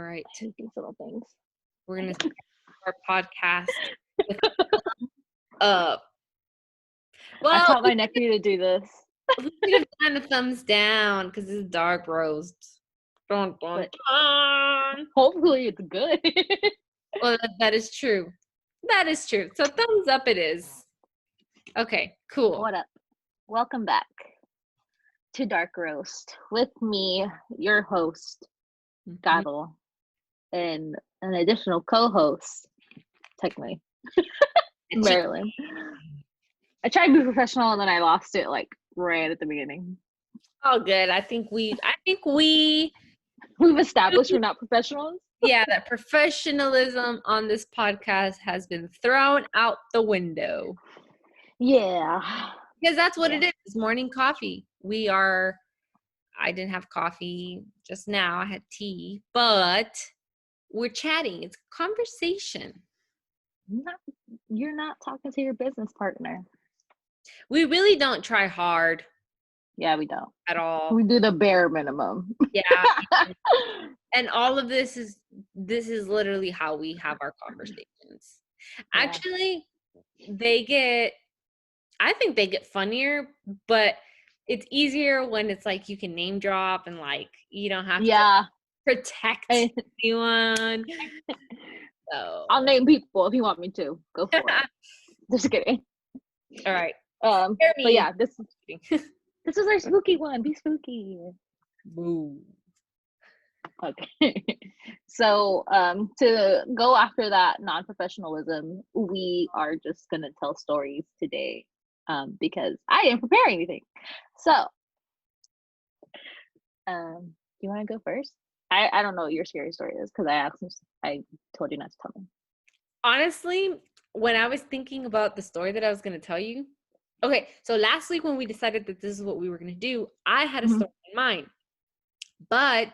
right. I hate these little things. We're going to start our podcast with up. I Well, taught my nephew to do this. we could have done a thumbs down because it's dark roast. Dun, dun, But- dun. Hopefully it's good. Well, that is true. That is true. So thumbs up it is. Okay, cool. What up? Welcome back to Dark Roast with me, your host, Mhm. Gado, and an additional co-host, technically, Marilyn. I tried to be professional and then I lost it like right at the beginning. All good. I think we We've established we're not professionals. yeah, that professionalism on this podcast has been thrown out the window. Yeah. Because that's what Yeah. it is. It's morning coffee. I didn't have coffee just now. I had tea, but we're chatting. It's conversation. You're not talking to your business partner. We really don't try hard Yeah, we don't. at all. We do the bare minimum. Yeah. And all of this is literally how we have our conversations. Yeah. Actually, I think they get funnier, but it's easier when it's like you can name drop and like you don't have to protect anyone. So I'll name people if you want me to. Go for it. Just kidding. All right. But yeah, this is our spooky one. Be spooky. Boo. Okay. So to go after that non-professionalism, we are just gonna tell stories today. Because I didn't prepare anything. So you wanna go first? I don't know what your scary story is because I told you not to tell me. Honestly, when I was thinking about the story that I was going to tell you, okay, so last week when we decided that this is what we were going to do, I had a story in mind, but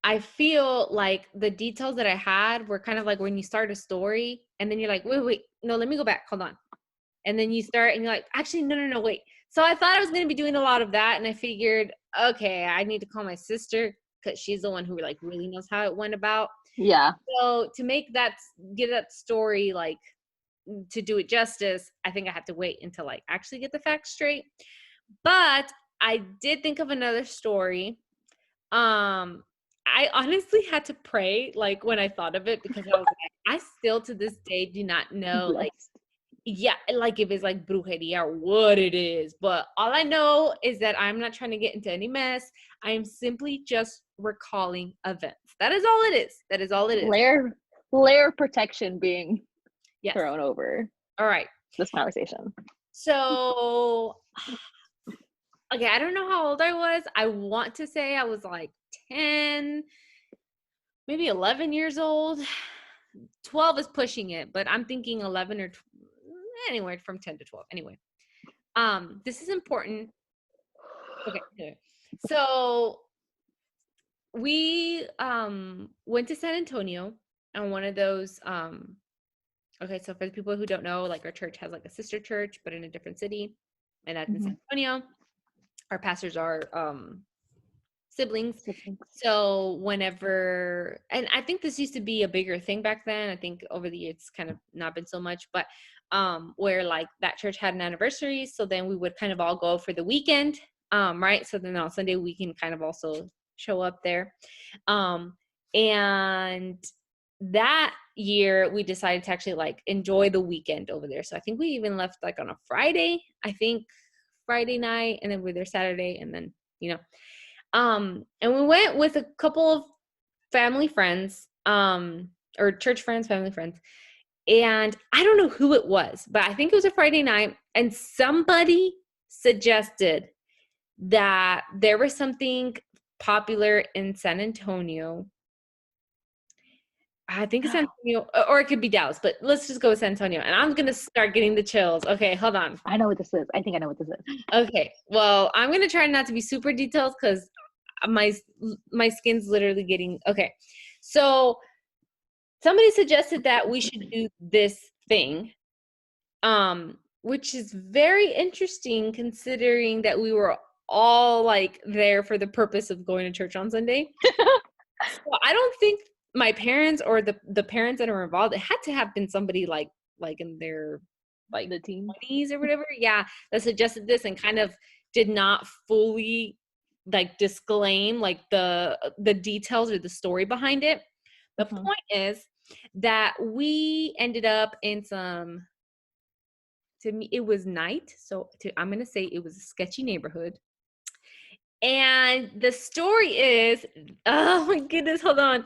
I feel like the details that I had were kind of like when you start a story and then you're like, wait, no, let me go back, hold on. And then you start and you're like, actually, no, wait. So I thought I was going to be doing a lot of that. And I figured, okay, I need to call my sister because she's the one who like really knows how it went about. Yeah. So to get that story, like to do it justice, I think I have to wait until like actually get the facts straight. But I did think of another story. I honestly had to pray like when I thought of it because I was like, I still to this day do not know like if it's like brujeria or what it is. But all I know is that I'm not trying to get into any mess. I am simply just recalling events. That is all it is. That is all it is. Layer protection being Yes. thrown over. All right. This conversation. So, okay, I don't know how old I was. I want to say I was like 10, maybe 11 years old. 12 is pushing it, but I'm thinking 11 or anywhere from 10 to 12. Anyway, this is important. Okay, so we went to San Antonio on one of those. Okay, so for the people who don't know, like our church has like a sister church, but in a different city, and that's in San Antonio. Our pastors are siblings. So whenever, and I think this used to be a bigger thing back then. I think over the years it's kind of not been so much, but where like that church had an anniversary, so then we would kind of all go for the weekend, right? So then on Sunday we can kind of also show up there, and that year we decided to actually like enjoy the weekend over there. So I think we even left like on a Friday, Friday night, and then we're there Saturday, and then and we went with a couple of family friends, or church friends, family friends. And I don't know who it was, but I think it was a Friday night. And somebody suggested that there was something popular in San Antonio. I think it's San Antonio, or it could be Dallas, but let's just go with San Antonio. And I'm going to start getting the chills. Okay, hold on. I know what this is. I think I know what this is. Okay, well, I'm going to try not to be super detailed because my skin's literally getting, okay. So somebody suggested that we should do this thing, which is very interesting considering that we were all like there for the purpose of going to church on Sunday. So I don't think my parents or the parents that are involved, it had to have been somebody like in their like The teens. 20s or whatever, yeah, that suggested this and kind of did not fully like disclaim like the details or the story behind it. The Mhm. point is that we ended up in some, to me it was night, so I'm gonna say it was a sketchy neighborhood. And the story is, oh my goodness, hold on.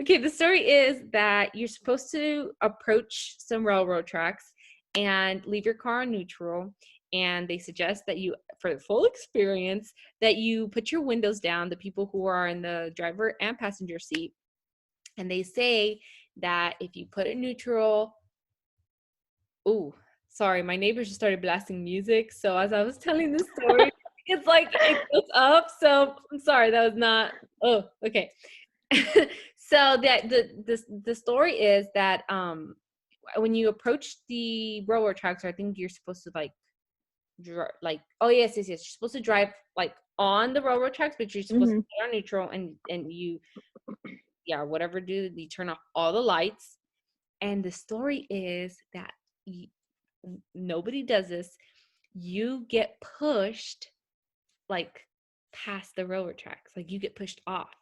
Okay, the story is that you're supposed to approach some railroad tracks and leave your car on neutral. And they suggest that you, for the full experience, that you put your windows down, the people who are in the driver and passenger seat. And they say that if you put it neutral, oh, sorry, my neighbors just started blasting music. So as I was telling the story, it's like it goes up. So I'm sorry, that was not. Oh, okay. So that the story is that when you approach the railroad tracks, I think you're supposed to like like, oh yes, you're supposed to drive like on the railroad tracks, but you're supposed to Mhm. be on neutral and you, yeah, whatever, do you turn off all the lights. And the story is that you, nobody does this. You get pushed like past the railroad tracks, like you get pushed off,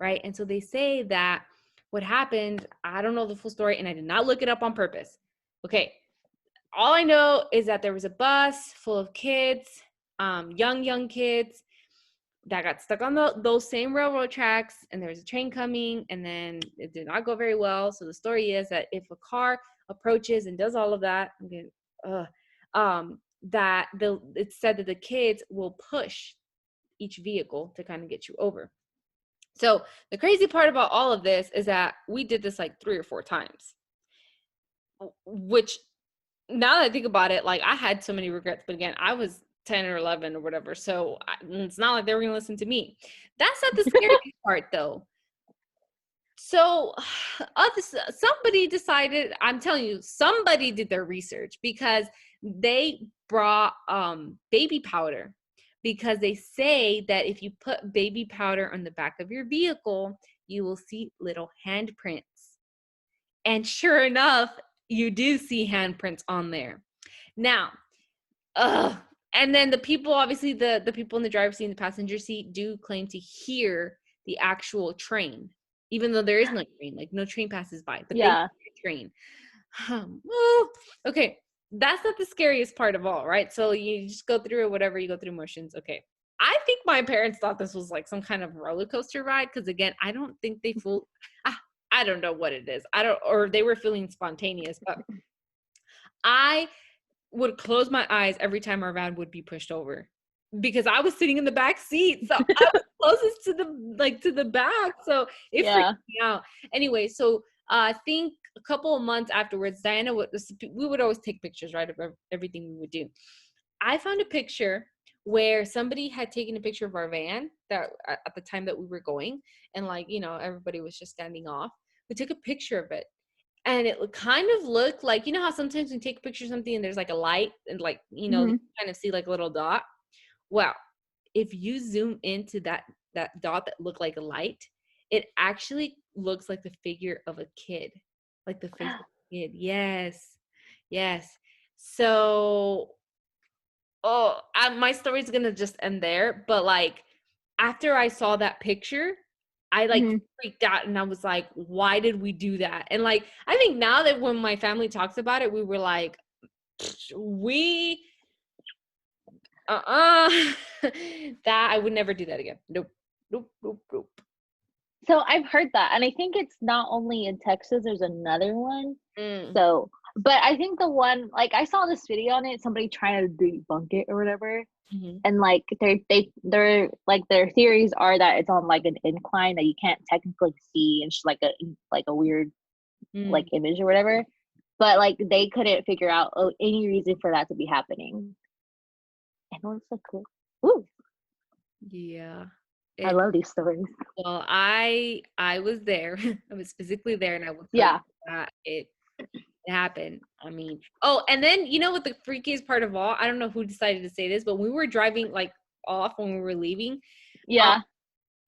right? And so they say that what happened, I don't know the full story, and I did not look it up on purpose. Okay, all I know is that there was a bus full of kids, young kids that got stuck on those same railroad tracks, and there was a train coming, and then it did not go very well. So the story is that if a car approaches and does all of that, that it's said that the kids will push each vehicle to kind of get you over. So the crazy part about all of this is that we did this like 3 or 4 times, which now that I think about it, like I had so many regrets, but again, I was 10 or 11 or whatever. So it's not like they were going to listen to me. That's not the scary part though. So somebody decided, I'm telling you, somebody did their research because they brought baby powder, because they say that if you put baby powder on the back of your vehicle, you will see little handprints. And sure enough, you do see handprints on there. Now, and then the people, obviously the people in the driver's seat and the passenger seat do claim to hear the actual train, even though there is no train, like no train passes by, but they hear Yeah. the train. Okay, that's not the scariest part of all, right? So you just go through whatever, you go through motions. Okay. I think my parents thought this was like some kind of roller coaster ride, because again, I don't think they fool. I don't know what it is. I don't, or they were feeling spontaneous, but I would close my eyes every time our van would be pushed over, because I was sitting in the back seat. So I was closest to the back. So it freaked Yeah. me out. Anyway, so I think a couple of months afterwards, Diana we would always take pictures, right, of everything we would do. I found a picture where somebody had taken a picture of our van that at the time that we were going, and like, everybody was just standing off. We took a picture of it, and it kind of looked like, how sometimes when you take a picture of something and there's like a light and like, you Mhm. kind of see like a little dot. Well, if you zoom into that dot that looked like a light, it actually looks like the figure of a kid, like the face of a kid. Yes, yes. So, my story's gonna just end there, but like after I saw that picture, I like Mhm. freaked out, and I was like, why did we do that? And like I think now that when my family talks about it, we were like, we uh-uh that I would never do that again. Nope. Nope, nope, nope. So I've heard that, and I think it's not only in Texas. There's another one. Mm, So, but I think the one like I saw this video on it, somebody trying to debunk it or whatever, mhm, and like they're like their theories are that it's on like an incline that you can't technically see, and it's like a weird like mm. image or whatever. But like they couldn't figure out any reason for that to be happening. And it was so cool. Ooh, Yeah. I It love these stories. Well, I was there. I was physically there, and I will tell you Yeah. that it happened. I mean, oh, and then what the freakiest part of all? I don't know who decided to say this, but we were driving like off when we were leaving. Um, Yeah.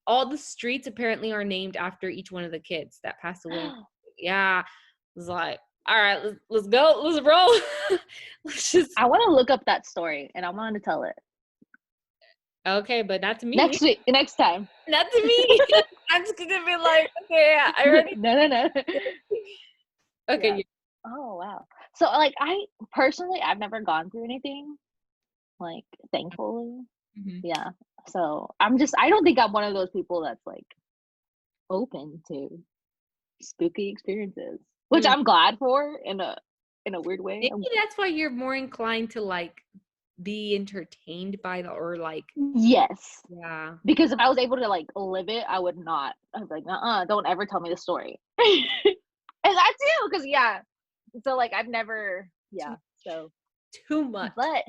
all the streets apparently are named after each one of the kids that passed away. Yeah. It was like, all right, let's go. Let's roll. Let's just. I want to look up that story and I want to tell it Okay, but not to me. next week, next time. Not to me. I'm just gonna be like, okay, I already. No. Okay. Yeah. Oh wow. So like I personally, I've never gone through anything, like thankfully. Mhm. Yeah. So I don't think I'm one of those people that's like open to spooky experiences, which Mm. I'm glad for in a weird way. Maybe that's why you're more inclined to like be entertained by the or like Yes. yeah. Because if I was able to like live it, I would not. I was like, don't ever tell me the story. And that too, because yeah. So like I've never, yeah. Too, So, too much. but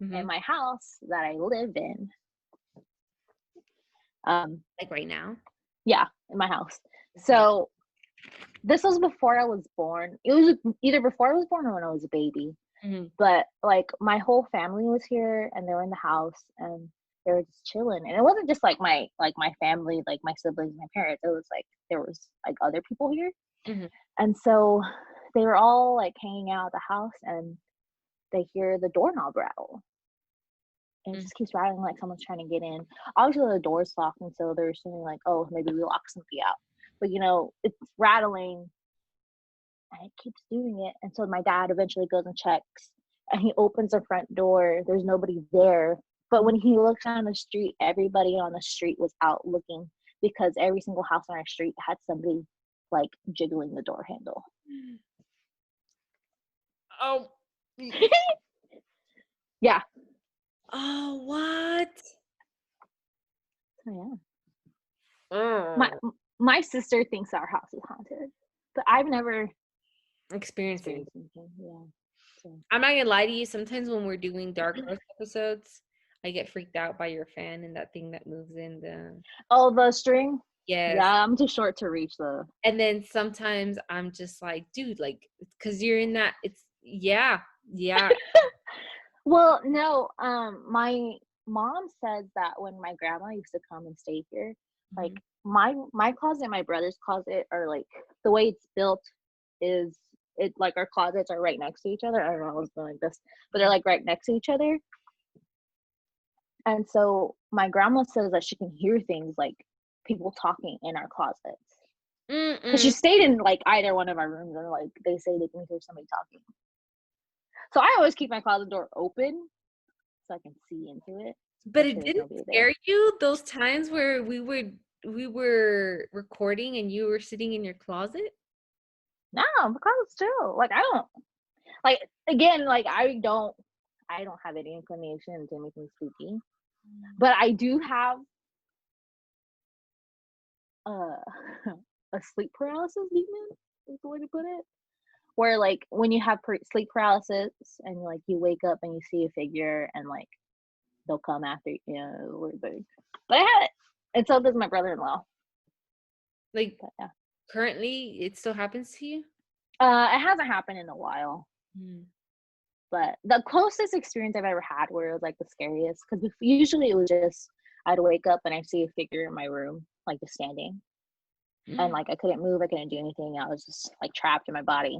in Mhm. my house that I live in, Like right now. yeah, in my house. Okay. So this was before I was born. It was either before I was born or when I was a baby. Mhm. But like my whole family was here and they were in the house and they were just chilling. And it wasn't just like my family, like my siblings, my parents. It was like there was like other people here. Mhm. And so they were all like hanging out at the house and they hear the doorknob rattle. And it Mhm. just keeps rattling like someone's trying to get in. Obviously the door's locked and so they're assuming like, oh, maybe we locked somebody out. But it's rattling and it keeps doing it. And so my dad eventually goes and checks and he opens the front door. There's nobody there. But when he looks down the street, everybody on the street was out looking because every single house on our street had somebody like jiggling the door handle. Oh. Yeah. Oh, what? So yeah. My Oh. my sister thinks our house is haunted, but I've never Experiencing. experienced anything. Yeah. So I'm not gonna lie to you. Sometimes when we're doing dark roast episodes, I get freaked out by your fan and that thing that moves in the oh, the string. yes. Yeah, I'm too short to reach the. And then sometimes I'm just like, dude, like, because you're in that. It's yeah, yeah. Well, no, my mom says that when my grandma used to come and stay here, like Mhm. my closet and my brother's closet are like the way it's built is it like our closets are right next to each other. I don't know how it's going like this, but they're like right next to each other. And so my grandma says that she can hear things like people talking in our closets. Because she Mm-mm. stayed in like either one of our rooms and like they say they can hear somebody talking. So I always keep my closet door open so I can see into it. But Make it sure there's didn't nobody there. scare you those times where we were recording and you were sitting in your closet? No, my closet's chill. Like I don't like again, like I don't have any inclination to anything spooky. But I do have uh a sleep paralysis demon, is the way to put it. Where like when you have sleep paralysis and like you wake up and you see a figure and like they'll come after you, weird thing. But I have it. And so does my brother-in-law. Like But yeah. currently, it still happens to you? It hasn't happened in a while. Mm. But the closest experience I've ever had where it was like the scariest, because usually it was just I'd wake up and I see a figure in my room, like just standing. And like I couldn't move, I couldn't do anything. I was just like trapped in my body.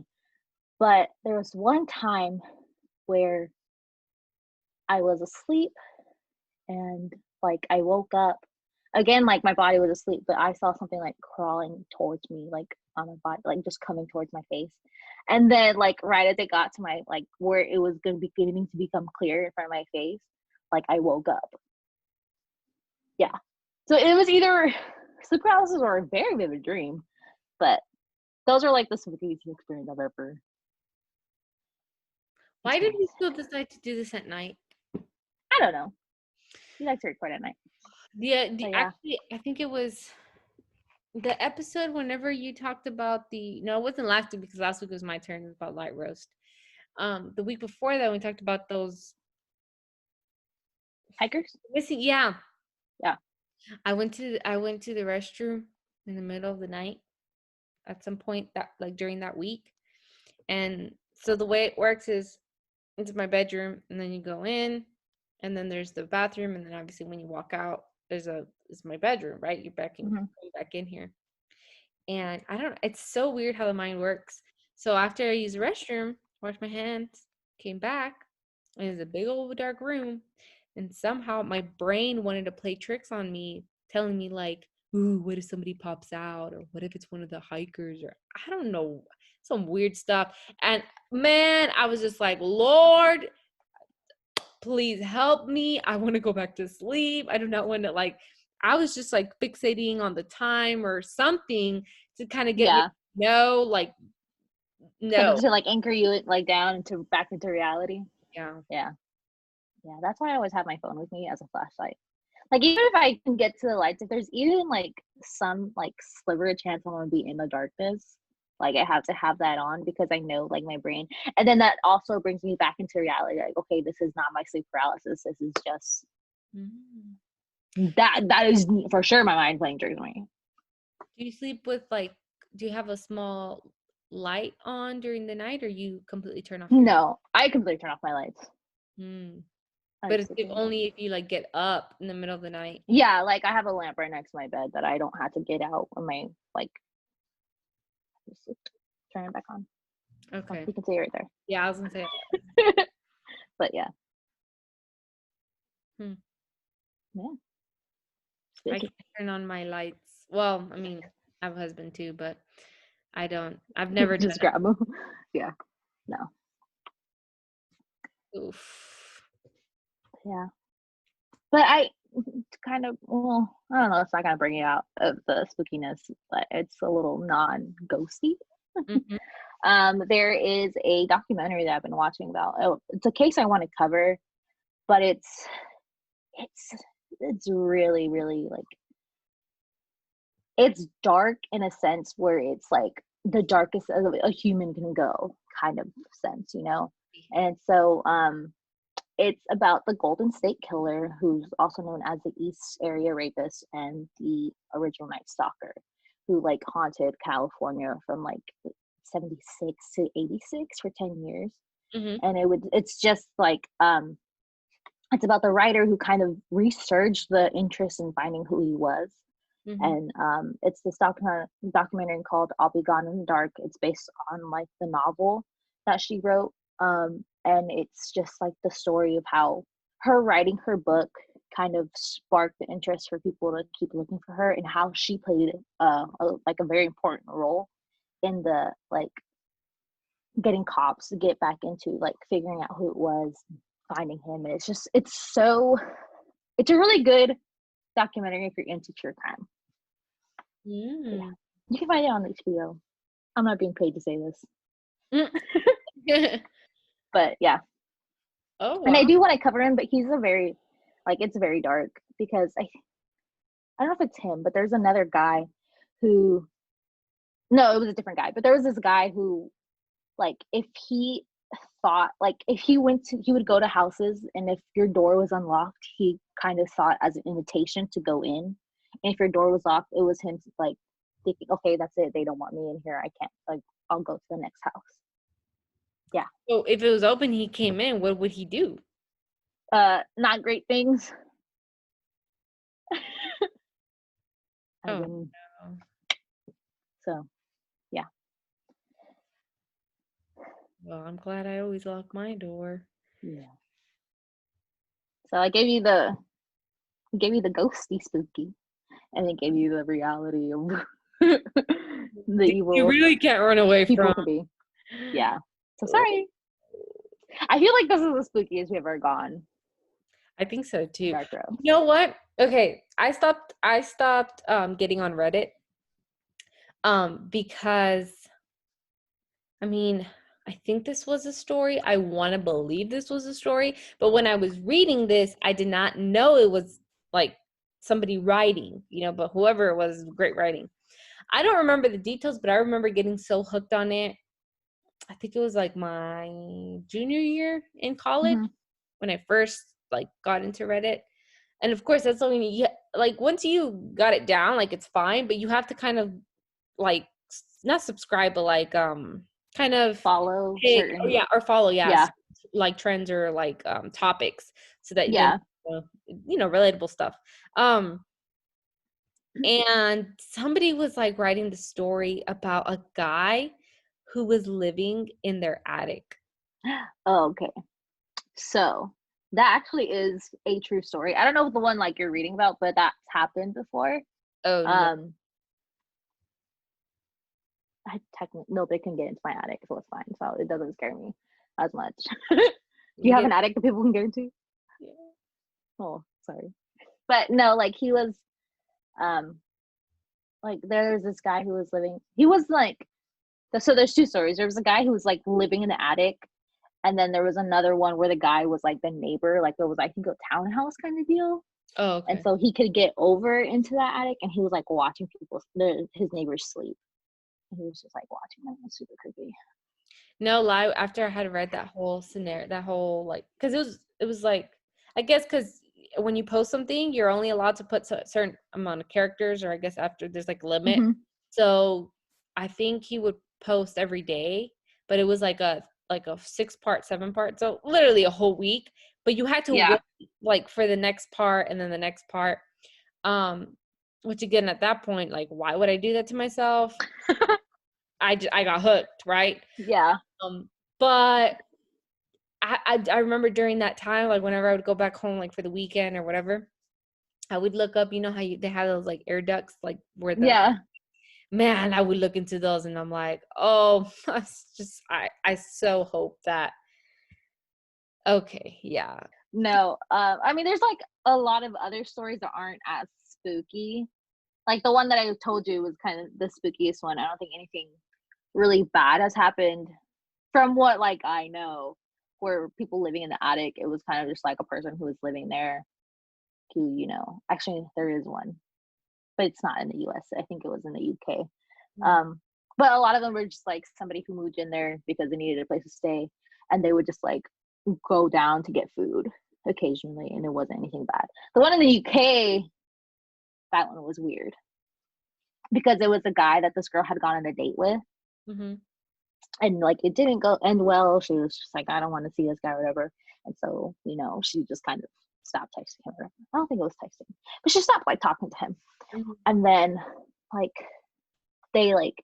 But there was one time where I was asleep and like I woke up again, like my body was asleep, but I saw something like crawling towards me, like on my body, like just coming towards my face. And then like right as it got to my like where it was gonna be beginning to become clear in front of my face, like I woke up. Yeah. So it was either sleep paralysis or a very vivid dream. But those are like the spookiest experience I've ever Why did we experienced. still decide to do this at night? I don't know. You like to record at night. Yeah, But yeah. actually, I think it was the episode whenever you talked about the no, it wasn't last week because last week was my turn about light roast. The week before that we talked about those Hikers? missing. Yeah, Yeah. I went to the restroom in the middle of the night at some point that like during that week, and so the way it works is it's my bedroom, and then you go in, and then there's the bathroom, and then obviously when you walk out, it's my bedroom, right? You're Mm-hmm. back in here. And I don't, it's so weird how the mind works. So after I used the restroom, washed my hands, came back, and it was a big old dark room. And somehow my brain wanted to play tricks on me, telling me like, ooh, what if somebody pops out? Or what if it's one of the hikers? Or I don't know, some weird stuff. And man, I was just like, Lord, please help me. I want to go back to sleep. I do not want to like, I was just like fixating on the time or something to kind of get me Yeah. to know, like, Kind of no. to like anchor you like down into back into reality. Yeah. Yeah. Yeah. That's why I always have my phone with me as a flashlight. Like even if I can get to the lights, if there's even like some like sliver of chance I'm gonna be in the darkness, like I have to have that on because I know like my brain. And then that also brings me back into reality. Like, okay, this is not my sleep paralysis. This is just Mm. that is for sure my mind playing tricks on me. Do you sleep with like, do you have a small light on during the night or you completely turn off your, No, I completely turn off my lights. mm. I But like it's if sleeping alone. only if you like get up in the middle of the night. Yeah, like I have a lamp right next to my bed that I don't have to get out when my like just turn it back on. Oh, Okay. you can see it right Yeah, I was gonna say, there. But yeah, hmm. yeah, I spooky. can't turn on my lights. Well, I mean, I have a husband too, but I don't. I've never done Just grab them. Yeah, no, it. Oof. yeah. But I kind of, well, I don't know. It's not gonna bring it out of the spookiness, but it's a little non-ghosty. Mhm. There is a documentary that I've been watching about. Oh, it's a case I want to cover, but it's it's really really like it's dark in a sense where it's like the darkest a human can go kind of sense, you know. And so it's about the Golden State Killer, who's also known as the East Area Rapist and the original Night Stalker, who like haunted California from like 76 to 86 for 10 years. Mhm. And it's just like it's about the writer who kind of resurged the interest in finding who he was. Mhm. And it's this documentary called "I'll Be Gone in the Dark." It's based on like the novel that she wrote, and it's just like the story of how her writing her book kind of sparked the interest for people to keep looking for her, and how she played like a very important role in the like getting cops to get back into like figuring out who it was, finding him. And it's a really good documentary if you're into true crime. But yeah, Mm. you can find it on HBO. I'm not being paid to say this, Mm. but yeah. Oh And I wow. do want to cover him, but he's a very, like, it's very dark because I don't know if it's him, but there's another guy who, no, it was a different guy, but there was this guy who, like, if he thought, like, if he would go to houses and if your door was unlocked, he kind of saw it as an invitation to go in. And if your door was locked, it was him, like, thinking, okay, that's it. They don't want me in here. I can't, like, I'll go to the next house. Yeah. So if it was open, he came in. What would he do? Not great things. As Oh in, no. so yeah. Well, I'm glad I always lock my door. Yeah. So I gave you the ghosty spooky, and then gave you the reality of the You evil really can't run away people from. can be. Yeah. So sorry. I feel like this is the spookiest we've ever gone. I think so too. Dark road. You know what? Okay, I stopped getting on Reddit because I mean, I think this was a story. I want to believe this was a story, but when I was reading this, I did not know it was like somebody writing, but whoever it was, great writing. I don't remember the details, but I remember getting so hooked on it. I think it was like my junior year in college Mm-hmm. when I first like got into Reddit. And of course, that's something you like once you got it down, like it's fine, but you have to kind of like not subscribe, but like kind of Follow pick or certain. yeah, or follow, yes, Yeah. like trends or like topics so that then Yeah. relatable stuff. And somebody was like writing the story about a guy who was living in their attic. Oh, okay. So that actually is a true story. I don't know the one like you're reading about, but that's happened before. Oh no. I technically nobody can get into my attic, so it's fine. So it doesn't scare me as much. Do you have an attic that people can get into? Yeah. Oh, sorry. But no, like he was like there's this guy who was living he was like so there's two stories. There was a guy who was like living in the attic, and then there was another one where the guy was like the neighbor, like it was I think a townhouse kind of deal. Oh, okay. And so he could get over into that attic, and he was like watching his neighbors sleep. And he was just like watching them. It was super creepy. No lie, after I had read that whole scenario, that whole like, because it was like, I guess because when you post something, you're only allowed to put a certain amount of characters, or I guess after there's like a limit. Mm-hmm. So I think he would post every day, but it was like a 6-part, 7-part, so literally a whole week. But you had to wait like for the next part and then the next part. Which again, at that point, like, why would I do that to myself? I got hooked, right? Yeah. But I remember during that time, like whenever I would go back home, like for the weekend or whatever, I would look up, how they have those like air ducts, like where man, I would look into those and I'm like, oh, I so hope that. Okay. Yeah. No, I mean, there's like a lot of other stories that aren't as spooky. Like the one that I told you was kind of the spookiest one. I don't think anything really bad has happened from what like I know, where people living in the attic. It was kind of just like a person who was living there who, actually there is one, but it's not in the US. I think it was in the UK. But a lot of them were just like somebody who moved in there because they needed a place to stay, and they would just like go down to get food occasionally, and it wasn't anything bad. The one in the UK, that one was weird because it was a guy that this girl had gone on a date with. Mm-hmm. And like it didn't go end well. She was just like, I don't want to see this guy or whatever. And so, she just kind of stopped texting him. I don't think it was texting, but she stopped like talking to him. Mm-hmm. And then like they like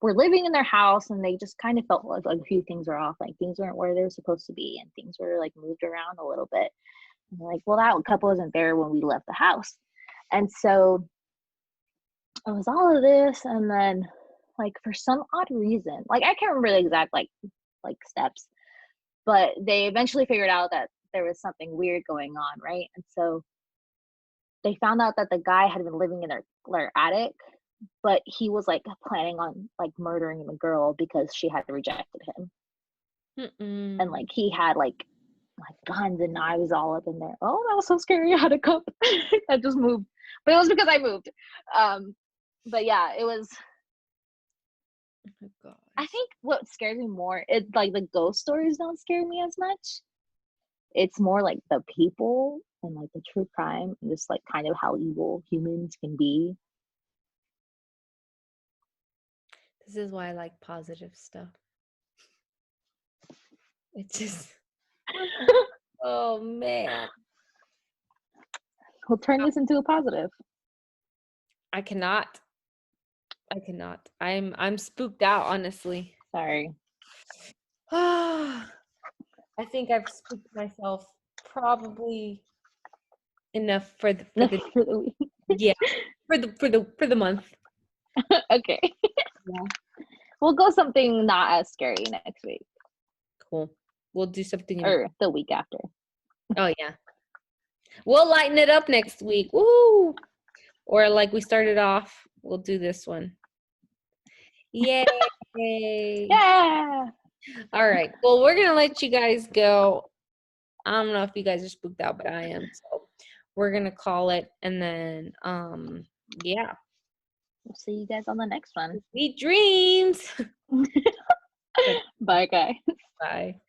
were living in their house, and they just kind of felt like a few things were off. Like things weren't where they were supposed to be, and things were like moved around a little bit. And they're like, well, that couple wasn't there when we left the house. And so it was all of this, and then like for some odd reason, like I can't remember the exact like steps, but they eventually figured out that there was something weird going on, right? And so they found out that the guy had been living in their attic, but he was like planning on like murdering the girl because she had rejected him. Mm-mm. And like he had like guns and knives all up in there. Oh, that was so scary. I had a cup that just moved, but it was because I moved. But yeah, it was. Oh my God. I think what scares me more, it's like the ghost stories don't scare me as much. It's more like the people and like the true crime and just like kind of how evil humans can be. This is why I like positive stuff. It's just, oh man. We'll turn this into a positive. I cannot. I'm spooked out, honestly. Sorry. I think I've spooked myself probably enough for the week. Yeah, for the month. Okay. Yeah. We'll go something not as scary next week. Cool. We'll do something or the week after. Oh yeah. We'll lighten it up next week. Woo! Or like we started off, we'll do this one. Yay! Yeah. All right. Well, we're gonna let you guys go. I don't know if you guys are spooked out, but I am. So we're gonna call it, and then yeah. We'll see you guys on the next one. Sweet dreams. Bye, guys. Bye.